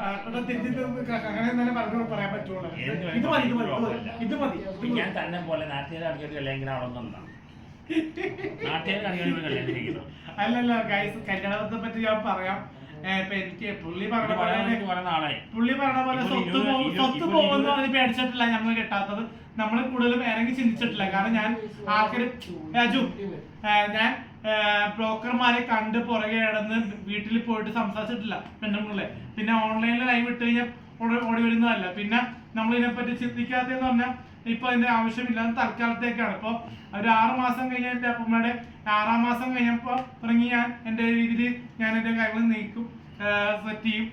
അങ്ങനെ പറയാൻ പറ്റുള്ളൂ. ഞാൻ തന്നെ പോലെ നാട്ടുകാർ അടിക്കടി അല്ലെങ്കിൽ അവിടെ ഒന്നും അല്ലല്ല ഗൈസ്, കല്യാണത്തെ പറ്റി ഞാൻ പറയാം. എനിക്ക് പുള്ളി പറഞ്ഞ പോലെ സ്വത്ത് പോകുന്നു അത് പേടിച്ചിട്ടില്ല നമ്മൾ കെട്ടാത്തത്. നമ്മൾ കൂടുതലും ഇറങ്ങി ചിന്തിച്ചിട്ടില്ല. കാരണം ഞാൻ ആൾക്കാര് രാജു ഞാൻ ബ്രോക്കർമാരെ കണ്ട് പുറകെ നടന്ന് വീട്ടിൽ പോയിട്ട് സംസാരിച്ചിട്ടില്ല പെണ്ണുങ്ങളെ. പിന്നെ ഓൺലൈനിൽ ലൈവ് ഇട്ട് കഴിഞ്ഞാൽ ഓടി വരുന്നതല്ല. പിന്നെ നമ്മൾ ഇതിനെപ്പറ്റി ചിന്തിക്കാത്തതെന്ന് പറഞ്ഞാൽ ഇപ്പൊ അതിന്റെ ആവശ്യമില്ലാതെ തൽക്കാലത്തേക്കാണ്. ഇപ്പൊ ഒരു 6 മാസം കഴിഞ്ഞ എന്റെ അപ്പമ്മയുടെ 6-ാം മാസം കഴിഞ്ഞപ്പോ തുടങ്ങി ഞാൻ എന്റെ രീതിയിൽ ഞാൻ എന്റെ കാര്യങ്ങൾ നീക്കും, സെറ്റ് ചെയ്യും,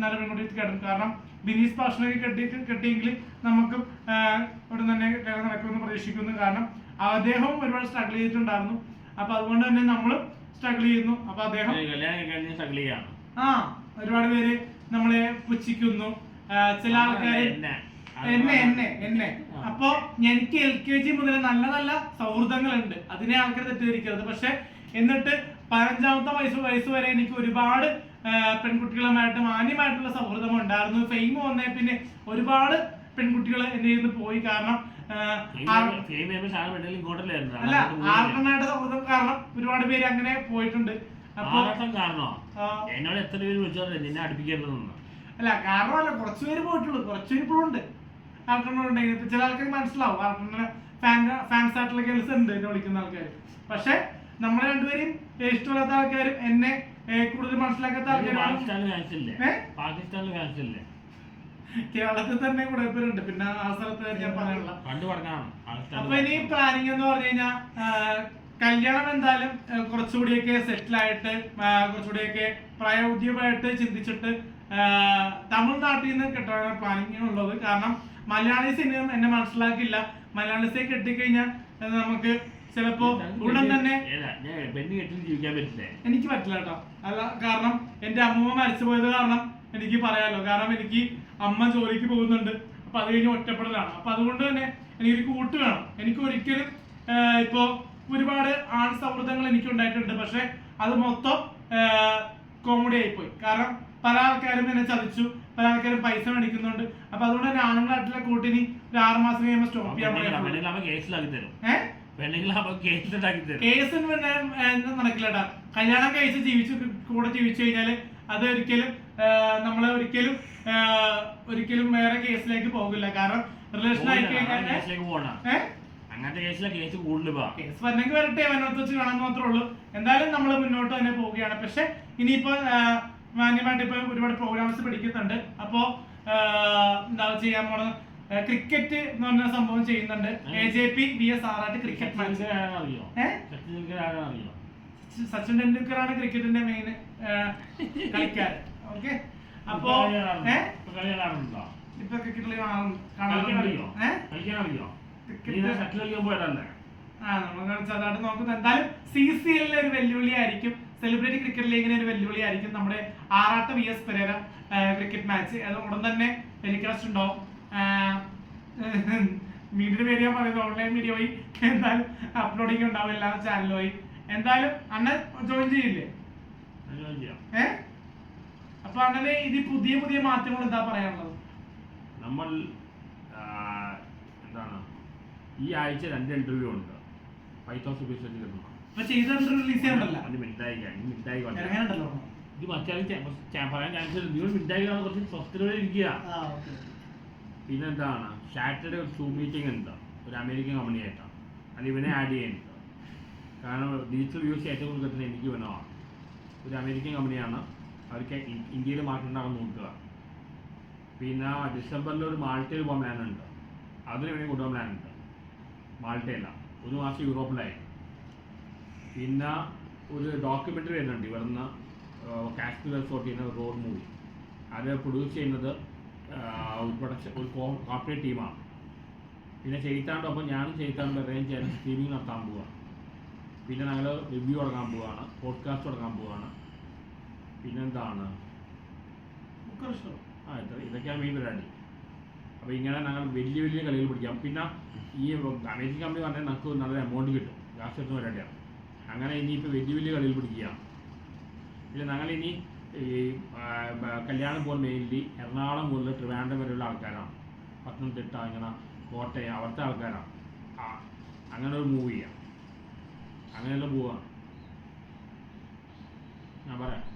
നല്ല പെൺകുട്ടി കിടക്കും. കാരണം ബിനീഷ് പാഷനൊക്കെ കെട്ടിയെങ്കിൽ നമുക്ക് ഉടൻ തന്നെ കല്യാണം നടക്കുമെന്ന് പ്രതീക്ഷിക്കുന്നു. കാരണം അദ്ദേഹവും ഒരുപാട് സ്ട്രഗിൾ ചെയ്തിട്ടുണ്ടായിരുന്നു. അപ്പൊ അതുകൊണ്ട് തന്നെ നമ്മളും സ്ട്രഗിൾ ചെയ്യുന്നു. അപ്പൊ അദ്ദേഹം ഒരുപാട് പേര് നമ്മളെ പുച്ഛിക്കുന്നു. ചില ആൾക്കാര് എന്നെ അപ്പൊ എനിക്ക് LKG മുതൽ നല്ല നല്ല സൗഹൃദങ്ങളുണ്ട്. അതിനെ ആൾക്കാർ തെറ്റിദ്ധരിക്കരുത്. പക്ഷെ എന്നിട്ട് 15-ാമത്തെ വയസ്സ് വരെ എനിക്ക് ഒരുപാട് പെൺകുട്ടികളുമായിട്ട് മാന്യമായിട്ടുള്ള സൗഹൃദം ഉണ്ടായിരുന്നു. ഫെയിം വന്നേ പിന്നെ ഒരുപാട് പെൺകുട്ടികൾ എന്റെ നിന്ന് പോയി. കാരണം അല്ല, ആർക്കനായിട്ട് സൗഹൃദം കാരണം ഒരുപാട് പേര് അങ്ങനെ പോയിട്ടുണ്ട്. അപ്പൊ അല്ല കാരണമല്ല, കുറച്ചുപേര് പോയിട്ടുള്ളൂ, കുറച്ചുപേര് ഇപ്പോഴും ഉണ്ട്. ആൾക്കാരുണ്ടെങ്കിൽ ചില ആൾക്കാർ മനസ്സിലാവും. ആൾക്കാരുടെ ഫാൻസ് ആയിട്ടുള്ള ഗേൾസ് ഉണ്ട് എന്നെ വിളിക്കുന്ന ആൾക്കാർ. പക്ഷെ നമ്മളെ രണ്ടുപേരും ഇഷ്ടമില്ലാത്ത ആൾക്കാരും എന്നെ കൂടുതൽ മനസ്സിലാക്കാത്ത ആൾക്കാരും കേരളത്തിൽ തന്നെ കുറെ പേരുണ്ട്. പിന്നെ ആ സ്ഥലത്ത് ഞാൻ പറയാനുള്ള. അപ്പൊ ഇനി പ്ലാനിങ് എന്ന് പറഞ്ഞു കഴിഞ്ഞാൽ കല്യാണം എന്തായാലും കുറച്ചുകൂടിയൊക്കെ സെറ്റിലായിട്ട് കുറച്ചുകൂടിയൊക്കെ പ്രായോഗികമായിട്ട് ചിന്തിച്ചിട്ട് തമിഴ്നാട്ടിൽ നിന്ന് കെട്ടാൻ പ്ലാനിങ് ഉള്ളത്. കാരണം മലയാളീസിനും എന്നെ മനസ്സിലാക്കില്ല. മലയാളീസെ കെട്ടിക്കഴിഞ്ഞാൽ നമുക്ക് ചിലപ്പോ ഉടൻ തന്നെ എനിക്ക് പറ്റില്ല കേട്ടോ. അല്ല, കാരണം എന്റെ അമ്മൂമ്മ മരിച്ചു പോയത് കാരണം എനിക്ക് പറയാലോ. കാരണം എനിക്ക് അമ്മ ജോലിക്ക് പോകുന്നുണ്ട്. അപ്പൊ അത് കഴിഞ്ഞ് ഒറ്റപ്പെടലാണ്. അപ്പൊ അതുകൊണ്ട് തന്നെ എനിക്കൊരു കൂട്ട് വേണം. എനിക്ക് ഒരിക്കലും ഇപ്പോ ഒരുപാട് ആൺ സൗഹൃദങ്ങൾ എനിക്ക് ഉണ്ടായിട്ടുണ്ട്. പക്ഷെ അത് മൊത്തം കോമഡി ആയിപ്പോയി. കാരണം പല ആൾക്കാരും എന്നെ ചതിച്ചു, പല ആൾക്കാരും പൈസ മേടിക്കുന്നുണ്ട്. അപ്പൊ അതുകൊണ്ട് തന്നെ ആണുങ്ങളായിട്ടുള്ള കൂട്ടിന് ഒരു 6 മാസം കഴിയുമ്പോൾ സ്റ്റോപ്പ് ചെയ്യാൻ കേസും നടക്കില്ലട്ടാ. കല്യാണം കഴിച്ച് കൂടെ ജീവിച്ചു കഴിഞ്ഞാല് അത് നമ്മളെ ഒരിക്കലും വേറെ കേസിലേക്ക് പോകില്ല. കാരണം റിലേഷൻ ആയി കഴിഞ്ഞാൽ കേസ് വന്നെങ്കിൽ വരട്ടെ, വനത്ത് വെച്ച് കാണാൻ മാത്രമേ ഉള്ളൂ. എന്തായാലും നമ്മൾ മുന്നോട്ട് തന്നെ പോവുകയാണ്. പക്ഷെ ഇനിയിപ്പോ മാന്യമായിട്ട് ഇപ്പൊ ഒരുപാട് പ്രോഗ്രാംസ് പഠിക്കുന്നുണ്ട്. അപ്പോ എന്താ ചെയ്യാൻ പോണത്, ക്രിക്കറ്റ് എന്ന് പറഞ്ഞ സംഭവം ചെയ്യുന്നുണ്ട്. AJP vs RR cricket match. Sachin Tendulkar ആണ് ക്രിക്കറ്റിന്റെ മെയിൻ കളിക്കാരൻ. ഓക്കെ, അപ്പോ ഇപ്പൊ ക്രിക്കറ്റിൽ നമ്മൾ കളിച്ചതായിട്ട് നോക്കുന്നത്. എന്തായാലും CCL ഒരു വെല്ലുവിളി ആയിരിക്കും. സെലിബ്രിറ്റി ക്രിക്കറ്റ് ലീഗിന് ഒരു വെല്ലുവിളി ആയിരിക്കും നമ്മുടെ RR vs Perera cricket match. അത് ഉടൻ തന്നെ ടെലികാസ്റ്റ് ഉണ്ടാവും. മീഡിയ പേര് ഞാൻ പറയുന്നത് ഓൺലൈൻ മീഡിയ വഴി എന്തായാലും അപ്ലോഡിങ് ഉണ്ടാവും എല്ലാ ചാനലും വഴി. എന്തായാലും അണ്ണൻ ജോയിൻ ചെയ്യില്ലേ? അപ്പൊ അങ്ങനെ ഇത് പുതിയ മാറ്റങ്ങൾ എന്താ പറയാനുള്ളത്? നമ്മൾ എന്താണ് ഈ ആഴ്ച 2 ഇന്റർവ്യൂ ഉണ്ട്. 5000 രൂപ ഇത് പറയാൻ ചാൻസ് മിഠായി കുറച്ച് സ്വസ്ഥതയോടെ ഇരിക്കുക. പിന്നെന്താണ് സാറ്റർഡേ ഒരു സൂം മീറ്റിംഗ് ഉണ്ട് ഒരു അമേരിക്കൻ കമ്പനിയായിട്ടാണ്. അത് ഇവനെ ആഡ് ചെയ്യുന്നുണ്ട്. കാരണം ഡിജിറ്റൽ വ്യൂസ് ഏറ്റവും കൂടുതൽ കിട്ടുന്നത് എനിക്ക് ഇവനാണ്. ഒരു അമേരിക്കൻ കമ്പനിയാണ്. അവർക്ക് ഇന്ത്യയിൽ മാർക്കറ്റുണ്ടാകാൻ നോക്കുക. പിന്നെ ഡിസംബറിൽ ഒരു മാൾട്ടയിൽ പോകാൻ പ്ലാനുണ്ട്. അതിന് വേണ്ടി കൊണ്ടുപോകാൻ പ്ലാനുണ്ട്. മാൾട്ടയല്ല, 1 മാസം യൂറോപ്പിലായി. പിന്നെ ഒരു ഡോക്യുമെൻ്ററി വരുന്നുണ്ട് ഇവിടുന്ന് കാശ്മീർ റിസോർട്ട് ചെയ്യുന്ന റോഡ് മൂവി. അത് പ്രൊഡ്യൂസ് ചെയ്യുന്നത് ഒരു കോർപ്പറേറ്റ് ടീമാണ്. പിന്നെ ചെയ്താണ്ടൊപ്പം ഞാനും ചെയ്താണ്ട് അറേഞ്ച് ചെയ്യാൻ സ്ട്രീമിംഗ് നടത്താൻ പോവുകയാണ്. പിന്നെ ഞങ്ങൾ റിവ്യൂ തുടങ്ങാൻ പോവുകയാണ്, പോഡ്കാസ്റ്റ് തുടങ്ങാൻ പോവുകയാണ്. പിന്നെന്താണ് ഇതൊക്കെയാണ് മെയിൻ പരിപാടി. അപ്പോൾ ഇങ്ങനെ ഞങ്ങൾ വലിയ കളികൾ പിടിക്കാം. പിന്നെ ഈ അമേരിക്കൻ കമ്പനി പറഞ്ഞാൽ നമുക്ക് നല്ല എമൗണ്ട് കിട്ടും, ലാസ്റ്റ് എത്തുന്ന പരിപാടിയാണ്. അങ്ങനെ ഇനിയിപ്പോൾ വലിയ കളികൾ പിടിക്കുക. പിന്നെ ഞങ്ങളിനി ഈ കല്യാണം പോലെ മെയിൻലി എറണാകുളം മുതൽ ട്രിവാൻഡ്രം വരെയുള്ള ആൾക്കാരാണ്. പത്തനംതിട്ട ഇങ്ങനെ കോട്ടയം അവിടുത്തെ ആൾക്കാരാണ്. അങ്ങനെ ഒരു മൂവിയാണ്, അങ്ങനെയുള്ള പോവാണ് ഞാൻ പറയാം.